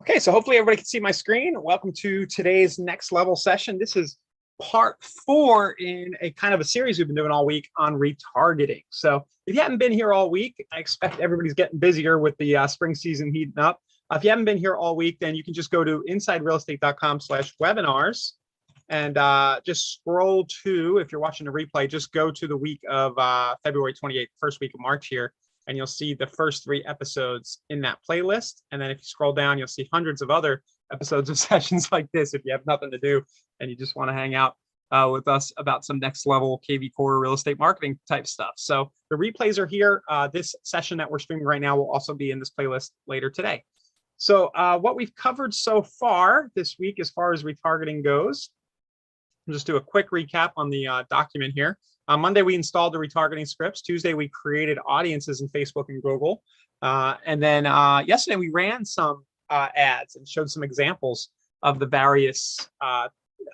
Okay, so hopefully everybody can see my screen. Welcome to today's next level session. This is part 4 in a kind of a series we've been doing all week on retargeting. So if you haven't been here all week, I expect everybody's getting busier with the spring season heating up. If you haven't been here all week, then you can just go to insiderealestate.com/webinars and just scroll to, if you're watching the replay, just go to the week of February 28th, first week of March here. And you'll see the first 3 episodes in that playlist. And then if you scroll down, you'll see hundreds of other episodes of sessions like this if you have nothing to do and you just want to hang out with us about some next level KV Core real estate marketing type stuff. So the replays are here. This session that we're streaming right now will also be in this playlist later today. So what we've covered so far this week as far as retargeting goes, I'll just do a quick recap on the document here. On Monday, we installed the retargeting scripts. Tuesday, we created audiences in Facebook and Google. And then yesterday, we ran some ads and showed some examples of the various, of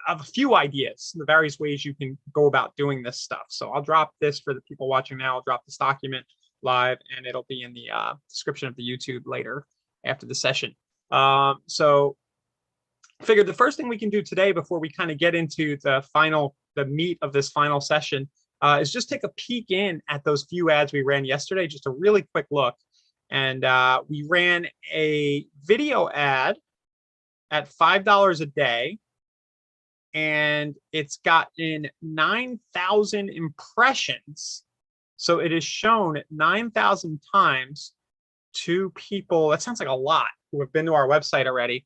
a few ideas, the various ways you can go about doing this stuff. So I'll drop this for the people watching now. I'll drop this document live, and it'll be in the description of the YouTube later after the session. So I figured the first thing we can do today before we kind of get into the meat of this final session is just take a peek in at those few ads we ran yesterday, just a really quick look. And we ran a video ad at $5 a day, and it's gotten 9,000 impressions. So it is shown 9,000 times to people. That sounds like a lot who have been to our website already.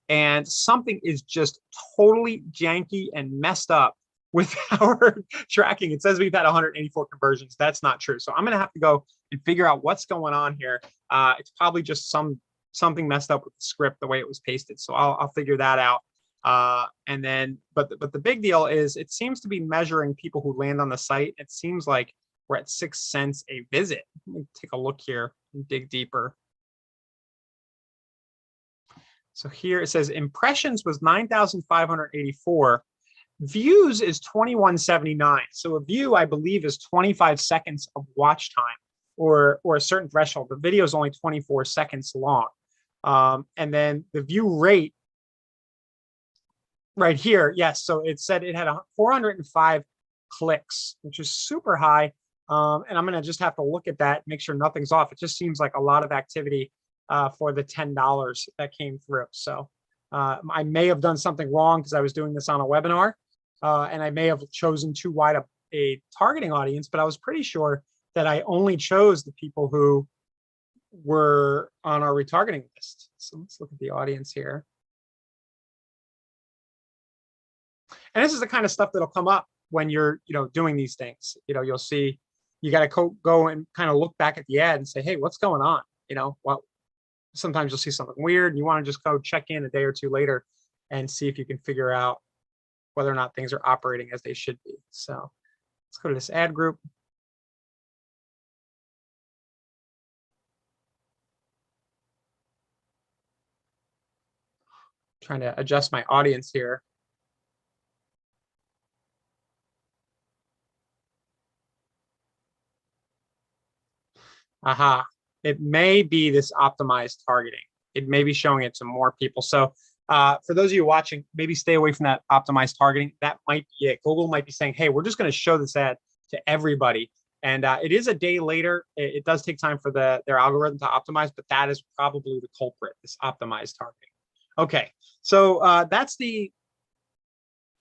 And something is just totally janky and messed up with our tracking. It says we've had 184 conversions. That's not true. So I'm going to have to go and figure out what's going on here. It's probably just something messed up with the script, the way it was pasted. So I'll figure that out. And then, but the big deal is it seems to be measuring people who land on the site. It seems like we're at 6 cents a visit. Let me take a look here and dig deeper. So here it says impressions was 9,584. Views is 2179. So a view, I believe, is 25 seconds of watch time or a certain threshold. The video is only 24 seconds long. And then the view rate right here, yes. So it said it had 405 clicks, which is super high. And I'm going to just have to look at that, make sure nothing's off. It just seems like a lot of activity for the $10 that came through. So I may have done something wrong because I was doing this on a webinar. And I may have chosen too wide a targeting audience, but I was pretty sure that I only chose the people who were on our retargeting list. So let's look at the audience here. And this is the kind of stuff that'll come up when you're, doing these things. You'll see, you got to go and kind of look back at the ad and say, hey, what's going on? Sometimes you'll see something weird and you want to just go check in a day or two later and see if you can figure out whether or not things are operating as they should be. So let's go to this ad group. Trying to adjust my audience here. Aha, it may be this optimized targeting. It may be showing it to more people. So for those of you watching, maybe stay away from that optimized targeting. That might be it. Google might be saying, hey, we're just going to show this ad to everybody. And it is a day later. It does take time for their algorithm to optimize, but that is probably the culprit, this optimized targeting. Okay, so that's the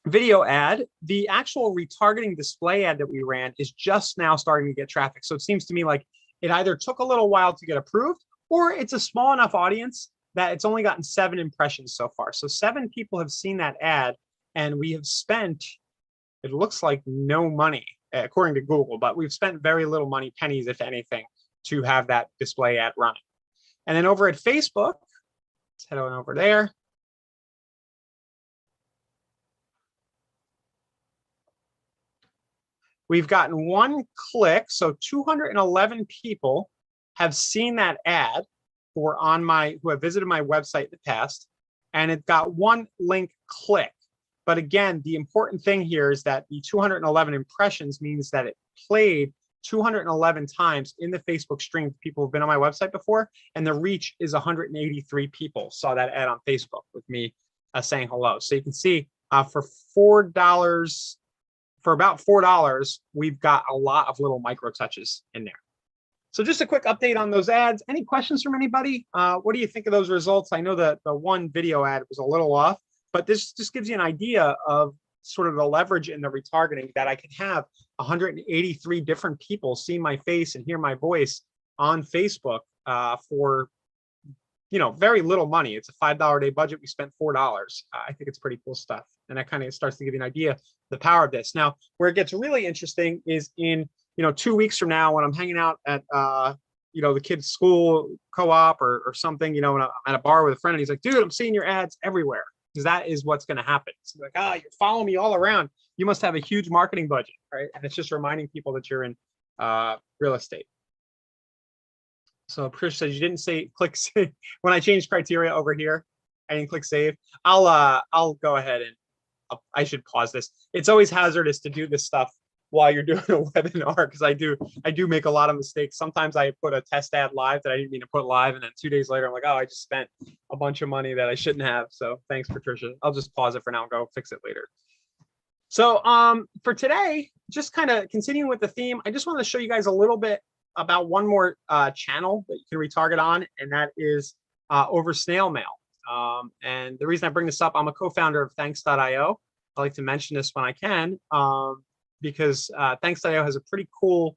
video ad. The actual retargeting display ad that we ran is just now starting to get traffic. So it seems to me like it either took a little while to get approved, or it's a small enough audience that it's only gotten 7 impressions so far. So 7 people have seen that ad, and we have spent, it looks like no money, according to Google, but we've spent very little money, pennies, if anything, to have that display ad running. And then over at Facebook, let's head on over there. We've gotten 1 click, so 211 people have seen that ad who have visited my website in the past, and it got 1 link click. But again, the important thing here is that the 211 impressions means that it played 211 times in the Facebook stream. People who've been on my website before, and the reach is 183 people saw that ad on Facebook with me saying hello. So you can see for $4, for about $4, we've got a lot of little micro touches in there. So just a quick update on those ads. Any questions from anybody? What do you think of those results? I know that the one video ad was a little off, but this just gives you an idea of sort of the leverage in the retargeting, that I can have 183 different people see my face and hear my voice on Facebook for, you know, very little money. It's a $5 a day budget. We spent $4. I think it's pretty cool stuff. And that kind of starts to give you an idea of the power of this. Now, where it gets really interesting is in, you know, 2 weeks from now when I'm hanging out at, you know, the kid's school co-op or something, you know, when I'm at a bar with a friend and he's like, dude, I'm seeing your ads everywhere. Because that is what's going to happen. So like, you're following me all around. You must have a huge marketing budget, right? And it's just reminding people that you're in real estate. So Chris says you didn't say click save. When I changed criteria over here, I didn't click save. I'll go ahead and I should pause this. It's always hazardous to do this stuff while you're doing a webinar, because I do make a lot of mistakes. Sometimes I put a test ad live that I didn't mean to put live, and then 2 days later I'm like, oh, I just spent a bunch of money that I shouldn't have. So thanks, Patricia. I'll just pause it for now and go fix it later. So for today, just kind of continuing with the theme, I just want to show you guys a little bit about one more channel that you can retarget on, and that is over snail mail. And the reason I bring this up, I'm a co-founder of Thanks.io. I like to mention this when I can. Because Thanks.io has a pretty cool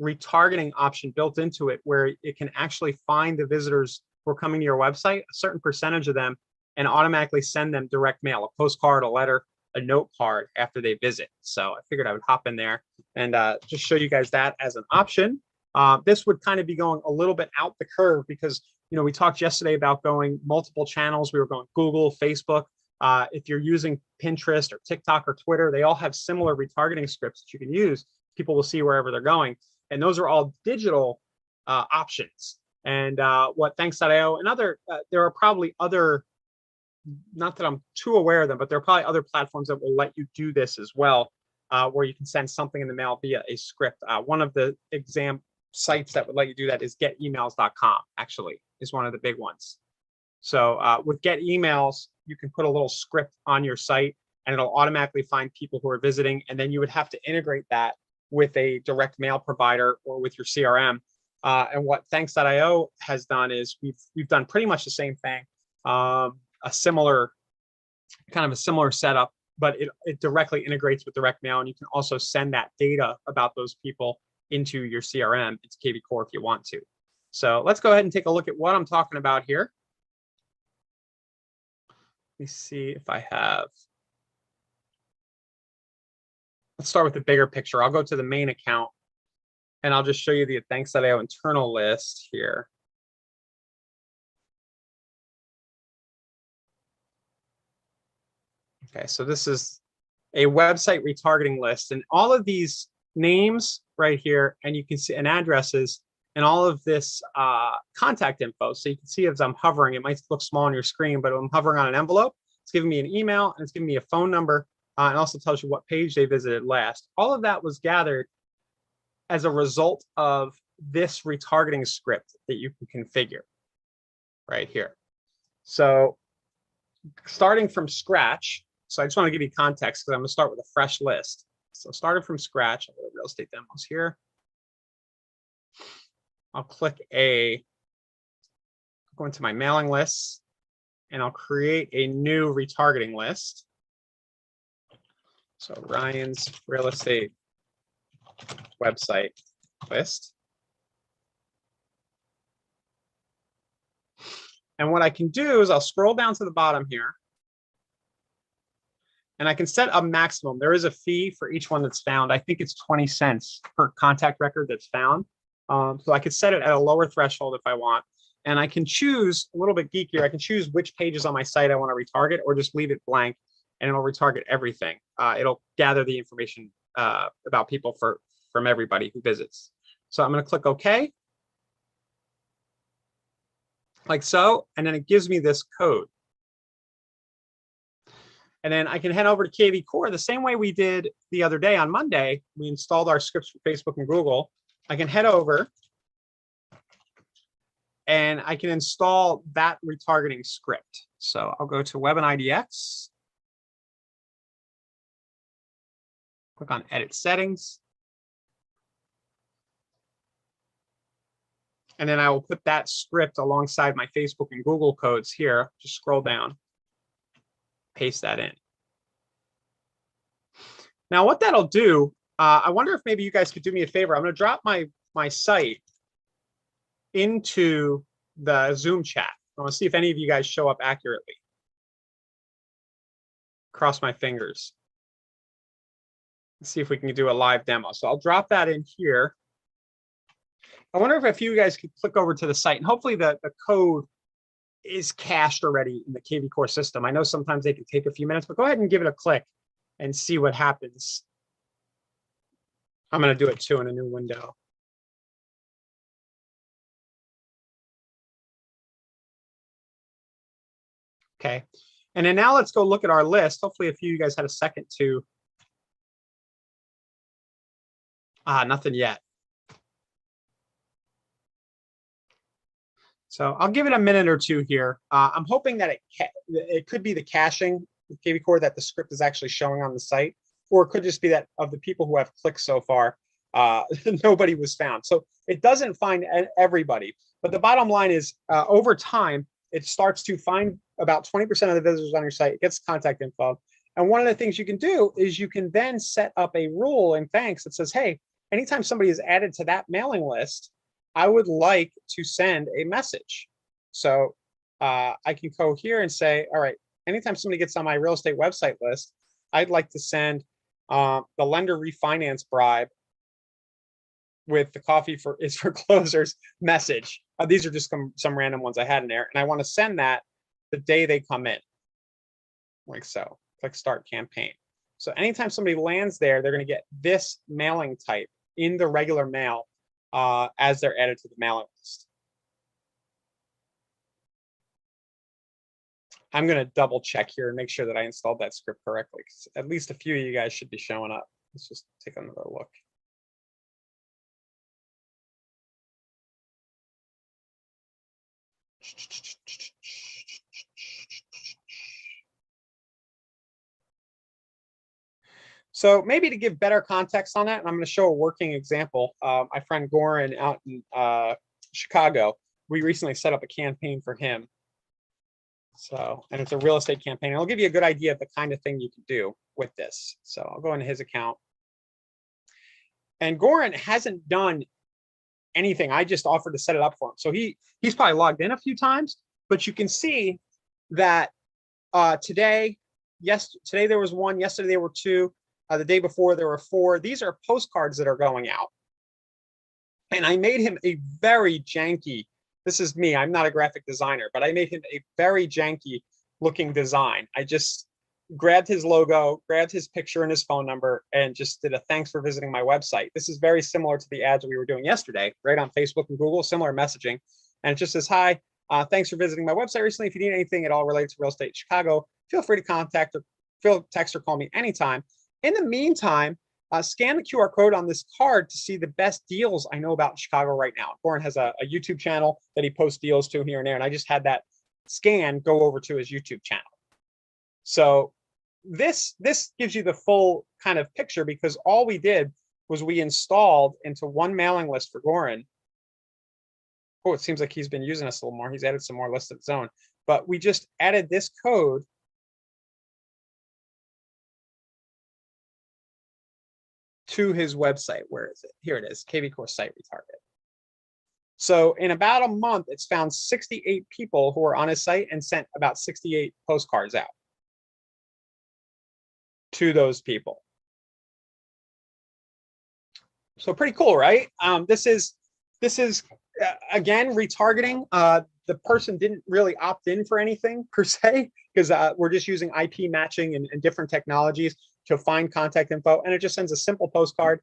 retargeting option built into it, where it can actually find the visitors who are coming to your website, a certain percentage of them, and automatically send them direct mail, a postcard, a letter, a note card after they visit. So I figured I would hop in there and just show you guys that as an option. This would kind of be going a little bit out the curve because, you know, we talked yesterday about going multiple channels. We were going Google, Facebook. If you're using Pinterest or TikTok or Twitter, they all have similar retargeting scripts that you can use. People will see wherever they're going. And those are all digital options. And what Thanks.io and other, there are probably other, not that I'm too aware of them, but there are probably other platforms that will let you do this as well, where you can send something in the mail via a script. One of the exam sites that would let you do that is getemails.com, actually, is one of the big ones. So with Get Emails, you can put a little script on your site and it'll automatically find people who are visiting. And then you would have to integrate that with a direct mail provider or with your CRM. And what Thanks.io has done is we've done pretty much the same thing, a similar setup, but it directly integrates with direct mail. And you can also send that data about those people into your CRM, into KV Core if you want to. So let's go ahead and take a look at what I'm talking about here. Let me see if I have. Let's start with the bigger picture. I'll go to the main account and I'll just show you the Thanks.io internal list here. Okay, so this is a website retargeting list, and all of these names right here, and you can see and addresses and all of this contact info. So you can see as I'm hovering, it might look small on your screen, but when I'm hovering on an envelope, it's giving me an email and it's giving me a phone number, and also tells you what page they visited last. All of that was gathered as a result of this retargeting script that you can configure right here. So starting from scratch, so I just want to give you context because I'm going to start with a fresh list. So starting from scratch, I'll go to real estate demos here. I'll click go into my mailing lists, and I'll create a new retargeting list. So Ryan's real estate website list. And what I can do is I'll scroll down to the bottom here, and I can set a maximum. There is a fee for each one that's found. I think it's 20 cents per contact record that's found. So I could set it at a lower threshold if I want. And I can choose, a little bit geekier, I can choose which pages on my site I want to retarget, or just leave it blank and it'll retarget everything. It'll gather the information about people from everybody who visits. So I'm going to click OK. Like so, and then it gives me this code. And then I can head over to KV Core the same way we did the other day on Monday. We installed our scripts for Facebook and Google. I can head over and I can install that retargeting script. So I'll go to Web and IDX, click on Edit Settings, and then I will put that script alongside my Facebook and Google codes here. Just scroll down, paste that in. Now, what that'll do, I wonder if maybe you guys could do me a favor. I'm going to drop my site into the Zoom chat. I want to see if any of you guys show up accurately. Cross my fingers. Let's see if we can do a live demo. So I'll drop that in here. I wonder if a few of you guys could click over to the site, and hopefully the code is cached already in the KV Core system. I know sometimes they can take a few minutes, but go ahead and give it a click and see what happens. I'm going to do it too in a new window. Okay. And then now let's go look at our list. Hopefully a few of you guys had a second to. Nothing yet. So I'll give it a minute or two here. I'm hoping that it could be the caching with KV Core that the script is actually showing on the site, or it could just be that of the people who have clicked so far, nobody was found. So it doesn't find everybody. But the bottom line is over time, it starts to find about 20% of the visitors on your site. It gets contact info. And one of the things you can do is you can then set up a rule in Thanks that says, hey, anytime somebody is added to that mailing list, I would like to send a message. So I can go here and say, all right, anytime somebody gets on my real estate website list, I'd like to send the lender refinance bribe with the coffee is for closers message. These are just some random ones I had in there. And I want to send that the day they come in, like so. Click Start Campaign. So anytime somebody lands there, they're going to get this mailing type in the regular mail as they're added to the mailing list. I'm going to double check here and make sure that I installed that script correctly, because at least a few of you guys should be showing up. Let's just take another look. So maybe to give better context on that, and I'm going to show a working example. My friend Goran out in Chicago, we recently set up a campaign for him. So, and it's a real estate campaign. I'll give you a good idea of the kind of thing you can do with this. So I'll go into his account. And Goran hasn't done anything. I just offered to set it up for him. So he's probably logged in a few times, but you can see that today there was one, yesterday there were two, the day before there were four. These are postcards that are going out. And I made him a very janky, this is me, I'm not a graphic designer, but I made him a very janky looking design. I just grabbed his logo, grabbed his picture and his phone number, and just did a thanks for visiting my website. This is very similar to the ads we were doing yesterday, right on Facebook and Google, similar messaging. And it just says, hi, thanks for visiting my website recently. If you need anything at all related to real estate in Chicago, feel free to contact or text or call me anytime. In the meantime, scan the QR code on this card to see the best deals I know about in Chicago right now. Goran has a YouTube channel that he posts deals to here and there, and I just had that scan go over to his YouTube channel. So this gives you the full kind of picture, because all we did was we installed into one mailing list for Goran. Oh, it seems like he's been using us a little more. He's added some more lists of his own, but we just added this code to his website. Where is it? Here it is, KV Core Site Retarget. So in about a month, it's found 68 people who are on his site and sent about 68 postcards out to those people. So pretty cool, right? This is again retargeting. The person didn't really opt in for anything per se, because we're just using IP matching and different technologies to find contact info, and it just sends a simple postcard.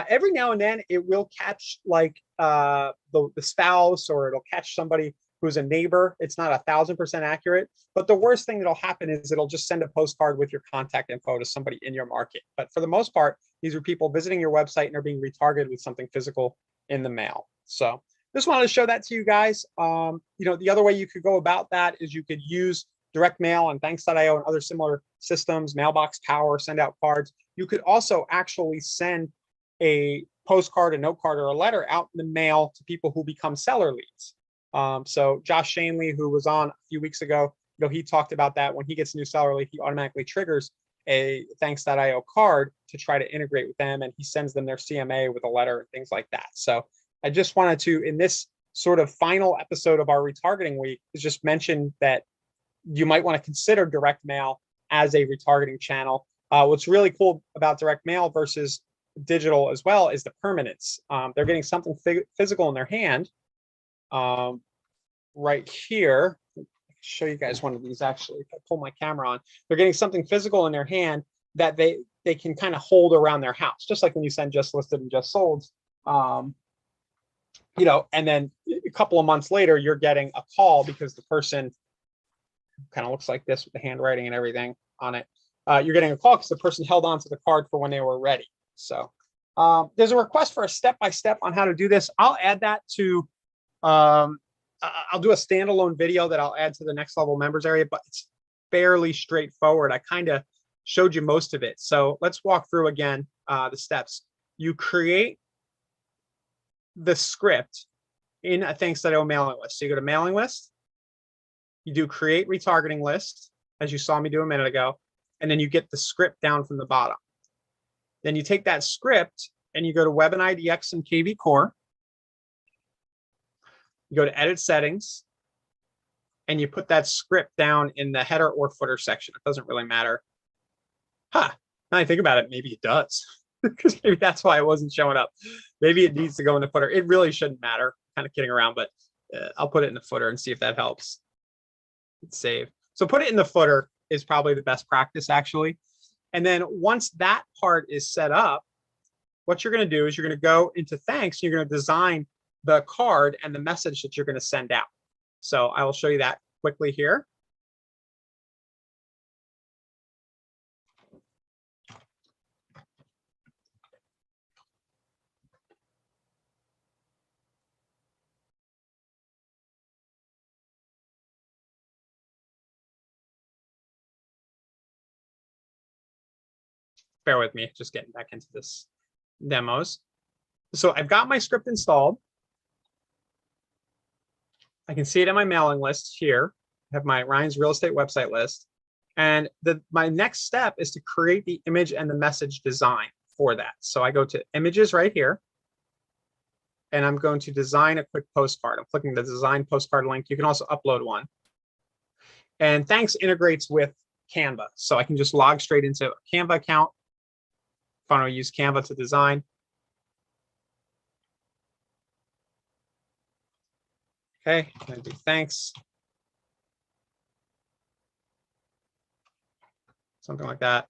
Every now and then it will catch like the spouse, or it'll catch somebody who's a neighbor. It's not 1000% accurate, but the worst thing that'll happen is it'll just send a postcard with your contact info to somebody in your market. But for the most part, these are people visiting your website and are being retargeted with something physical in the mail. So just wanted to show that to you guys. The other way you could go about that is you could use direct mail and thanks.io and other similar systems, mailbox power, send out cards. You could also actually send a postcard, a note card, or a letter out in the mail to people who become seller leads. So Josh Shanley, who was on a few weeks ago, he talked about that. When he gets a new seller lead, he automatically triggers a thanks.io card to try to integrate with them, and he sends them their CMA with a letter and things like that. So I just wanted to, in this sort of final episode of our retargeting week, is just mention that you might want to consider direct mail as a retargeting channel. What's really cool about direct mail versus digital as well is the permanence. They're getting something physical in their hand. Right here, show you guys one of these. Actually, if I pull my camera on, they're getting something physical in their hand that they can kind of hold around their house, just like when you send just listed and just sold. And then a couple of months later, you're getting a call because the person kind of looks like this with the handwriting and everything on it. You're getting a call because the person held on to the card for when they were ready. So there's a request for a step-by-step on how to do this. I'll add that to, I'll do a standalone video that I'll add to the next level members area, but it's fairly straightforward. I kind of showed you most of it. So let's walk through again the steps. You create the script in a thanks.io mailing list. So you go to mailing list, you do create retargeting list, as you saw me do a minute ago, and then you get the script down from the bottom. Then you take that script and you go to Web and IDX and KV Core. You go to edit settings and you put that script down in the header or footer section. It doesn't really matter. Now I think about it, maybe it does, because maybe that's why it wasn't showing up. Maybe it needs to go in the footer. It really shouldn't matter. Kind of kidding around, but I'll put it in the footer and see if that helps. Save. So put it in the footer is probably the best practice, actually. And then once that part is set up, what you're going to do is you're going to go into thanks. You're going to design the card and the message that you're going to send out. So I will show you that quickly here. Bear with me, just getting back into this demos. So I've got my script installed. I can see it in my mailing list here. I have my Ryan's real estate website list. And my next step is to create the image and the message design for that. So I go to images right here. And I'm going to design a quick postcard. I'm clicking the design postcard link. You can also upload one. And Thanks integrates with Canva. So I can just log straight into a Canva account. If I want to use Canva to design. Okay, I'm going to do thanks. Something like that.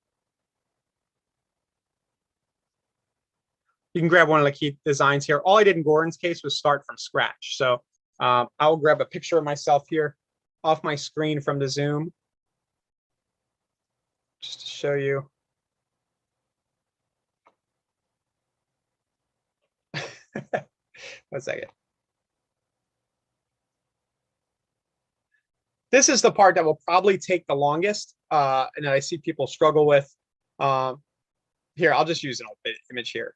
You can grab one of the key designs here. All I did in Gordon's case was start from scratch. So I'll grab a picture of myself here off my screen from the Zoom, just to show you. One second. This is the part that will probably take the longest, and that I see people struggle with. Here, I'll just use an old image here.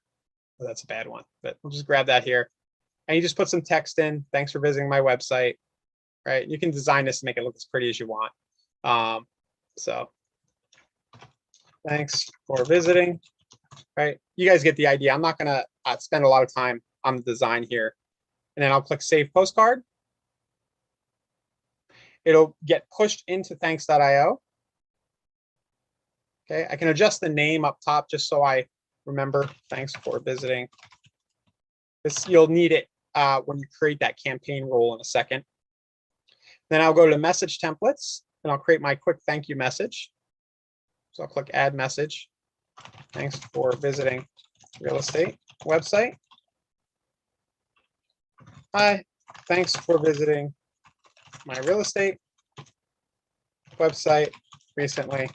Oh, that's a bad one, but we'll just grab that here. And you just put some text in. Thanks for visiting my website. Right? You can design this to make it look as pretty as you want. So thanks for visiting. Right? You guys get the idea. I'm not going to spend a lot of time on the design here. And then I'll click Save Postcard. It'll get pushed into thanks.io. Okay, I can adjust the name up top just so I remember. Thanks for visiting. You'll need it when you create that campaign role in a second. Then I'll go to message templates and I'll create my quick thank you message. So I'll click add message. Thanks for visiting real estate website. Hi, thanks for visiting my real estate website recently.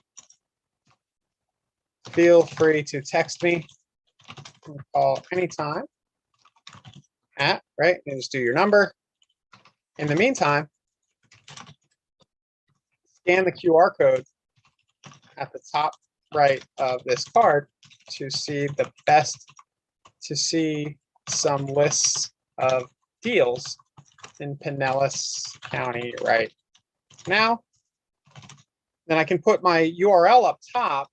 Feel free to text me or call anytime at, right? And just do your number. In the meantime, scan the QR code at the top right of this card to see some lists of deals in Pinellas County right now. Then I can put my URL up top.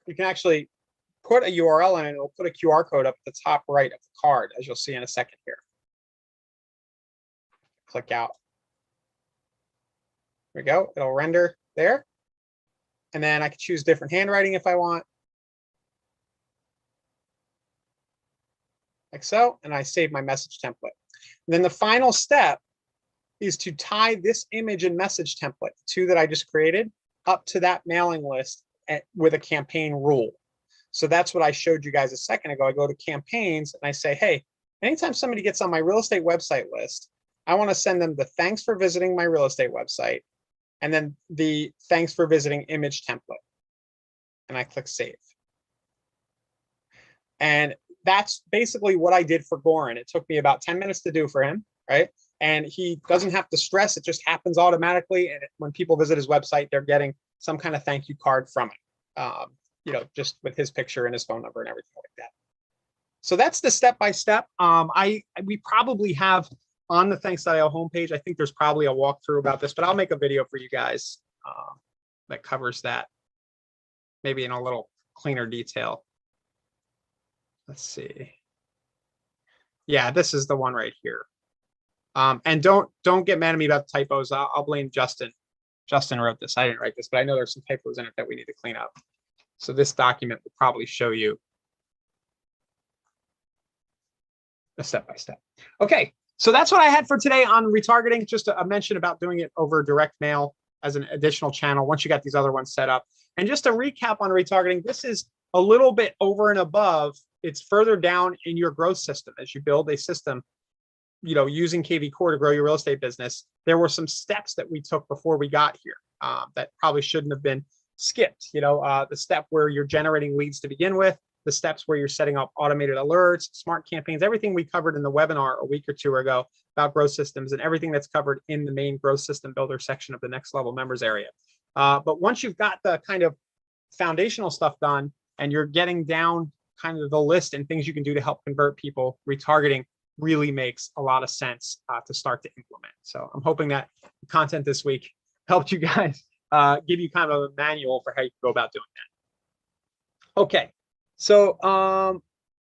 You can actually put a URL in and it'll put a QR code up at the top right of the card, as you'll see in a second here. Click out. There we go. It'll render there. And then I can choose different handwriting if I want. Like so. And I save my message template. And then the final step is to tie this image and message template, the two that I just created, up to that mailing list with a campaign rule. So that's what I showed you guys a second ago. I go to campaigns and I say, hey, anytime somebody gets on my real estate website list, I want to send them the thanks for visiting my real estate website and then the thanks for visiting image template. And I click save. And that's basically what I did for Goran. It took me about 10 minutes to do for him, right? And he doesn't have to stress. It just happens automatically. And when people visit his website, they're getting some kind of thank you card from it, you know, just with his picture and his phone number and everything like that. So that's the step-by-step. We probably have on the thanks.io homepage, I think there's probably a walkthrough about this, but I'll make a video for you guys that covers that maybe in a little cleaner detail. Let's see. Yeah, this is the one right here. And don't get mad at me about the typos. I'll blame Justin. Justin wrote this. I didn't write this, but I know there's some typos in it that we need to clean up. So this document will probably show you a step-by-step. Okay, so that's what I had for today on retargeting. Just a mention about doing it over direct mail as an additional channel once you got these other ones set up. And just to recap on retargeting, this is a little bit over and above. It's further down in your growth system as you build a system, you know, using KV Core to grow your real estate business. There were some steps that we took before we got here that probably shouldn't have been skipped. You know, the step where you're generating leads to begin with, the steps where you're setting up automated alerts, smart campaigns, everything we covered in the webinar a week or two ago about growth systems, and everything that's covered in the main growth system builder section of the next level members area. But once you've got the kind of foundational stuff done and you're getting down kind of the list and things you can do to help convert people, retargeting really makes a lot of sense to start to implement. So I'm hoping that the content this week helped you guys give you kind of a manual for how you can go about doing that. Okay, so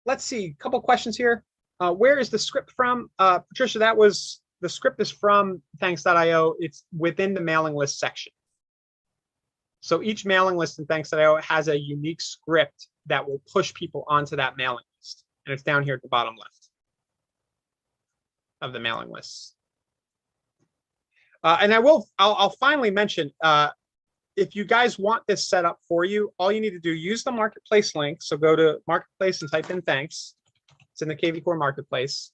let's see, a couple questions here. Where is the script from? Patricia, the script is from thanks.io. It's within the mailing list section. So each mailing list in thanks.io has a unique script that will push people onto that mailing list. And it's down here at the bottom left of the mailing list. And I'll finally mention, if you guys want this set up for you, all you need to do, use the marketplace link. So go to marketplace and type in thanks. It's in the KV Core marketplace.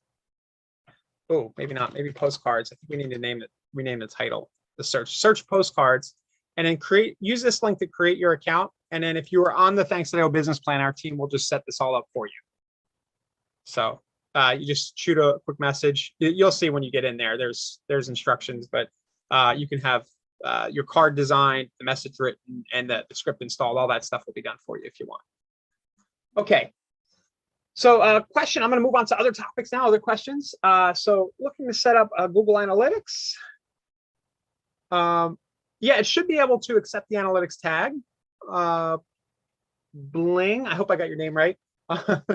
Oh, maybe not, maybe postcards. I think we need to rename the title, the search postcards, and then use this link to create your account. And then if you are on the thanks.io business plan, our team will just set this all up for you. So you just shoot a quick message. You'll see when you get in there, there's instructions, but you can have your card designed, the message written, and the script installed. All that stuff will be done for you if you want. Okay. So question, I'm going to move on to other topics now, other questions. So looking to set up Google Analytics. Yeah, it should be able to accept the analytics tag. Bling, I hope I got your name right.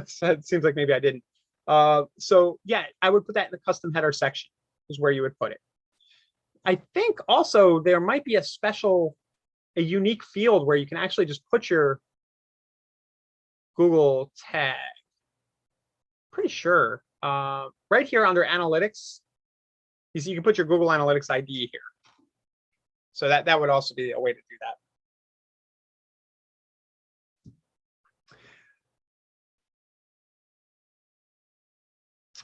So it seems like maybe I didn't. So yeah, I would put that in the custom header section is where you would put it. I think also there might be a unique field where you can actually just put your Google tag. Pretty sure. Right here under analytics, you see you can put your Google Analytics ID here. So that would also be a way to do that.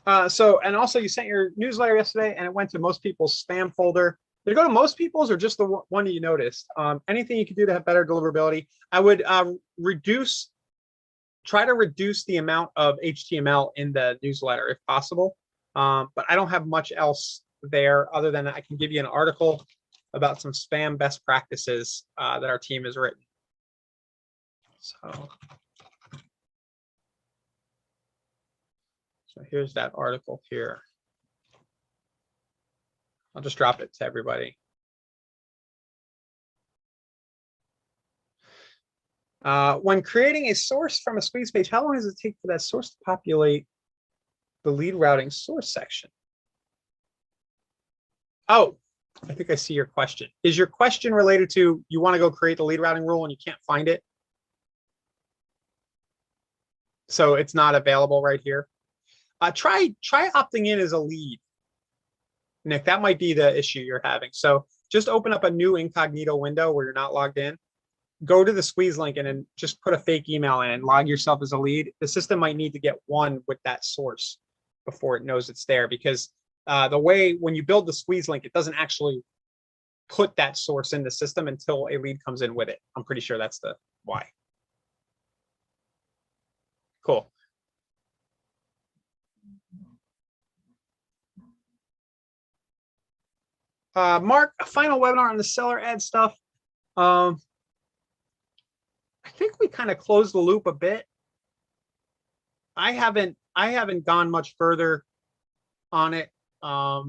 And also you sent your newsletter yesterday and it went to most people's spam folder. Did it go to most people's or just the one that you noticed? Anything you could do to have better deliverability? I would reduce try to reduce the amount of HTML in the newsletter if possible. But I don't have much else there other than I can give you an article about some spam best practices that our team has written. So here's that article here. I'll just drop it to everybody. When creating a source from a squeeze page, how long does it take for that source to populate the lead routing source section? Oh, I think I see your question. Is your question related to you want to go create the lead routing rule and you can't find it? So it's not available right here. Try opting in as a lead, Nick. That might be the issue you're having. So just open up a new incognito window where you're not logged in. Go to the squeeze link and then just put a fake email in and log yourself as a lead. The system might need to get one with that source before it knows it's there, because the way when you build the squeeze link, it doesn't actually put that source in the system until a lead comes in with it. I'm pretty sure that's the why. Cool. Mark, a final webinar on the seller ad stuff. I think we kind of closed the loop a bit. I haven't gone much further on it. I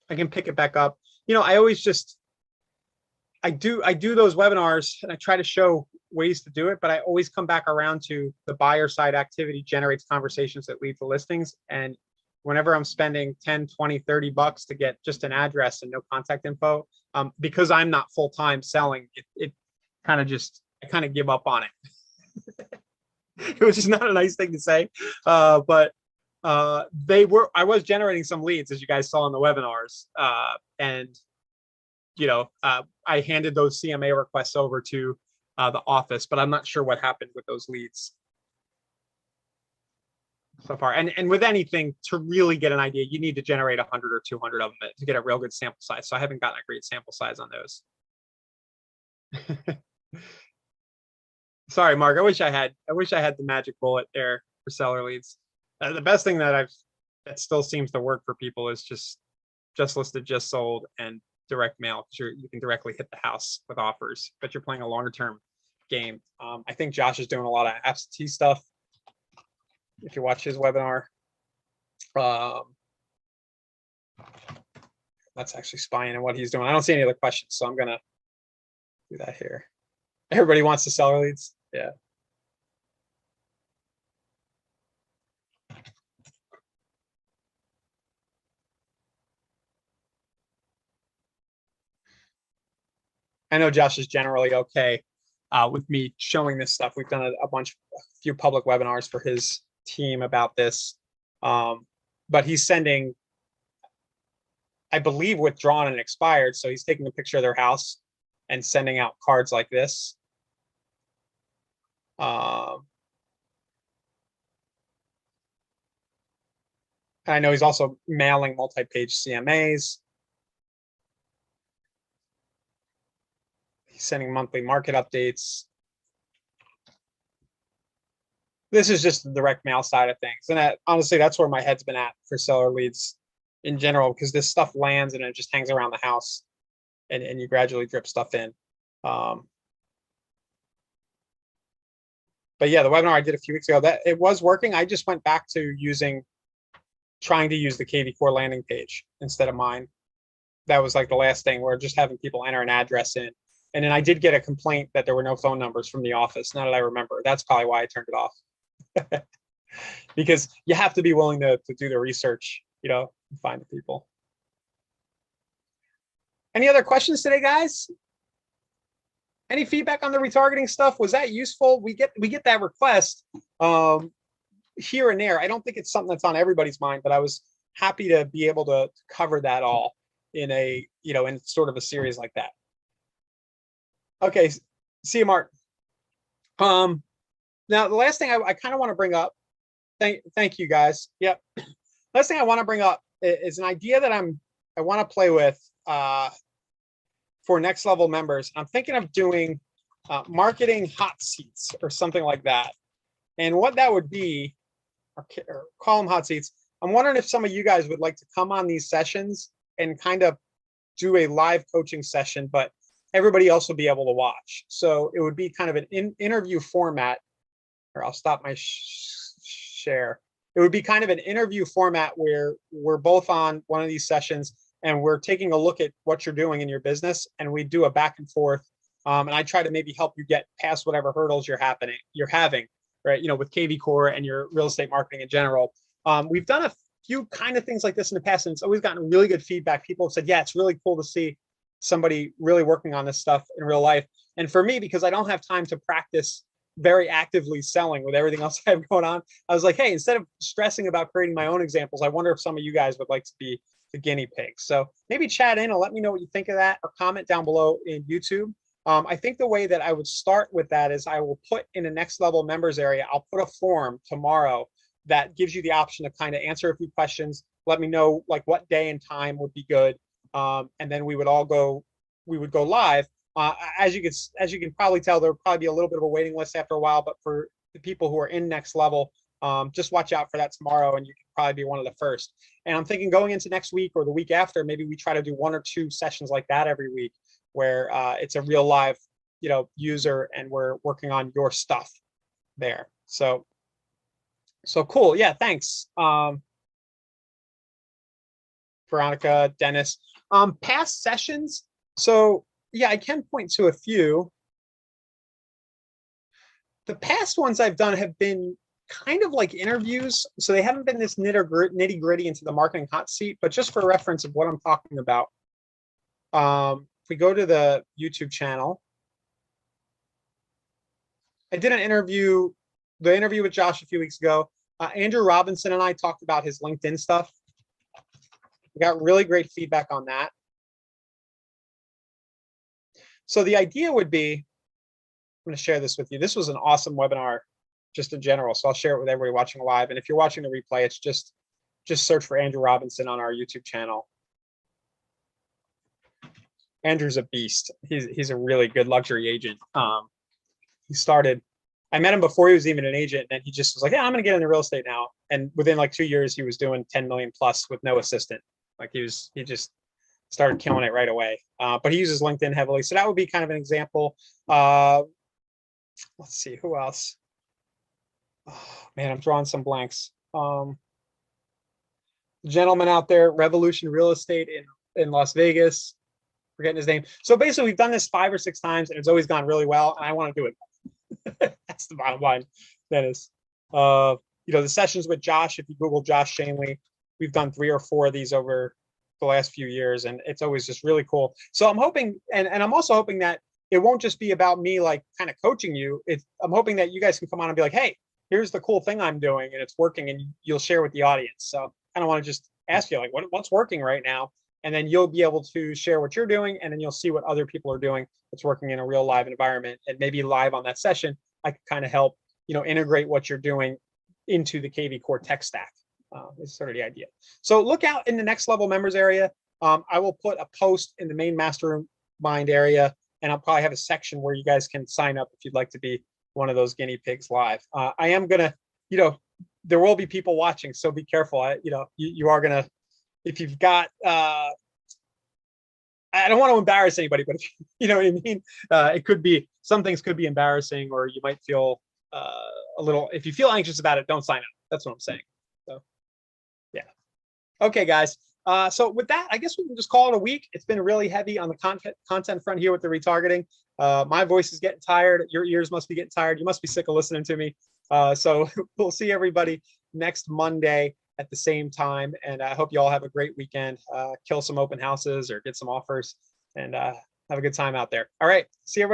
can pick it back up. You know, I always just I do those webinars and I try to show ways to do it, but I always come back around to the buyer side activity generates conversations that lead to listings. And whenever I'm spending 10, 20, 30 bucks to get just an address and no contact info, because I'm not full-time selling, it kind of just, I kind of give up on it. It was just not a nice thing to say, but I was generating some leads, as you guys saw in the webinars, and you know, I handed those CMA requests over to the office, but I'm not sure what happened with those leads so far. And with anything, to really get an idea, you need to generate 100 or 200 of them to get a real good sample size. So I haven't gotten a great sample size on those. Sorry, Mark. I wish I had the magic bullet there for seller leads. The best thing that still seems to work for people is just listed, just sold, and direct mail, because you can directly hit the house with offers, but you're playing a longer term game. I think Josh is doing a lot of absentee stuff. If you watch his webinar, that's actually spying on what he's doing. I don't see any other questions, so I'm gonna do that here. Everybody wants to seller leads. Yeah. I know Josh is generally okay with me showing this stuff. We've done a few public webinars for his team about this, but he's sending, I believe, withdrawn and expired. So he's taking a picture of their house and sending out cards like this. I know he's also mailing multi-page CMAs. He's sending monthly market updates. This is just the direct mail side of things. And honestly, that's where my head's been at for seller leads in general, because this stuff lands and it just hangs around the house, and you gradually drip stuff in. But yeah, the webinar I did a few weeks ago, that it was working. I just went back to trying to use the KV4 landing page instead of mine. That was like the last thing, where just having people enter an address in. And then I did get a complaint that there were no phone numbers from the office. Now that I remember, that's probably why I turned it off. Because you have to be willing to do the research, you know, and find the people. Any other questions today, guys? Any feedback on the retargeting stuff? Was that useful? We get that request here and there. I don't think it's something that's on everybody's mind, but I was happy to be able to cover that all in in sort of a series like that. Okay, see you, Mark. Now the last thing I kind of want to bring up, thank you guys. Yep. Last thing I want to bring up is an idea that I want to play with for next level members. I'm thinking of doing marketing hot seats or something like that. And what that would be, or call them hot seats. I'm wondering if some of you guys would like to come on these sessions and kind of do a live coaching session, but everybody else will be able to watch. So it would be kind of an interview format, or I'll stop my share. It would be kind of an interview format where we're both on one of these sessions and we're taking a look at what you're doing in your business, and we do a back and forth. And I try to maybe help you get past whatever hurdles you're having, right? You know, with KV Core and your real estate marketing in general. We've done a few kind of things like this in the past, and it's always gotten really good feedback. People have said, yeah, it's really cool to see somebody really working on this stuff in real life. And for me, because I don't have time to practice very actively selling with everything else I have going on, I was like, hey, instead of stressing about creating my own examples, I wonder if some of you guys would like to be the guinea pigs. So maybe chat in and let me know what you think of that, or comment down below in YouTube. I think the way that I would start with that is I will put in the next level members area, I'll put a form tomorrow that gives you the option to kind of answer a few questions. Let me know like what day and time would be good. And then we would go live. As you can probably tell, there'll probably be a little bit of a waiting list after a while, but for the people who are in next level, just watch out for that tomorrow, and you can probably be one of the first. And I'm thinking going into next week or the week after, maybe we try to do 1 or 2 sessions like that every week, where it's a real live, user, and we're working on your stuff there. So cool. Yeah, thanks. Veronica, Dennis. Past sessions. So yeah, I can point to a few. The past ones I've done have been kind of like interviews, so they haven't been this nitty gritty into the marketing hot seat, but just for reference of what I'm talking about. If we go to the YouTube channel, I did the interview with Josh a few weeks ago. Andrew Robinson and I talked about his LinkedIn stuff. We got really great feedback on that. So the idea would be, I'm going to share this with you. This was an awesome webinar, just in general. So I'll share it with everybody watching live. And if you're watching the replay, it's just search for Andrew Robinson on our YouTube channel. Andrew's a beast. He's a really good luxury agent. I met him before he was even an agent, and he just was like, yeah, I'm going to get into real estate now. And within like 2 years, he was doing 10 million plus with no assistant. Like he just started killing it right away. But he uses LinkedIn heavily. So that would be kind of an example. Let's see, who else? Oh, man, I'm drawing some blanks. Gentleman out there, Revolution Real Estate in Las Vegas. Forgetting his name. So basically, we've done this 5 or 6 times, and it's always gone really well. And I want to do it. That's the bottom line. Dennis. The sessions with Josh, if you Google Josh Shanley, we've done 3 or 4 of these over the last few years, and it's always just really cool. So I'm hoping, and I'm also hoping that it won't just be about me like kind of coaching you. I'm hoping that you guys can come on and be like, hey, here's the cool thing I'm doing and it's working, and you'll share with the audience. So I kind of want to just ask you like what's working right now, and then you'll be able to share what you're doing, and then you'll see what other people are doing that's working in a real live environment, and maybe live on that session I can kind of help integrate what you're doing into the KV Core tech stack. Is sort of the idea. So look out in the next level members area. I will put a post in the main mastermind area, and I'll probably have a section where you guys can sign up if you'd like to be one of those guinea pigs live. I am gonna, there will be people watching, so be careful. You are gonna, if you've got, I don't want to embarrass anybody, but you know what I mean. It could be, some things could be embarrassing, or you might feel a little. If you feel anxious about it, don't sign up. That's what I'm saying. So, yeah. Okay, guys. So with that, I guess we can just call it a week. It's been really heavy on the content front here with the retargeting. My voice is getting tired. Your ears must be getting tired. You must be sick of listening to me. So we'll see everybody next Monday at the same time. And I hope you all have a great weekend. Kill some open houses or get some offers, and have a good time out there. All right. See you.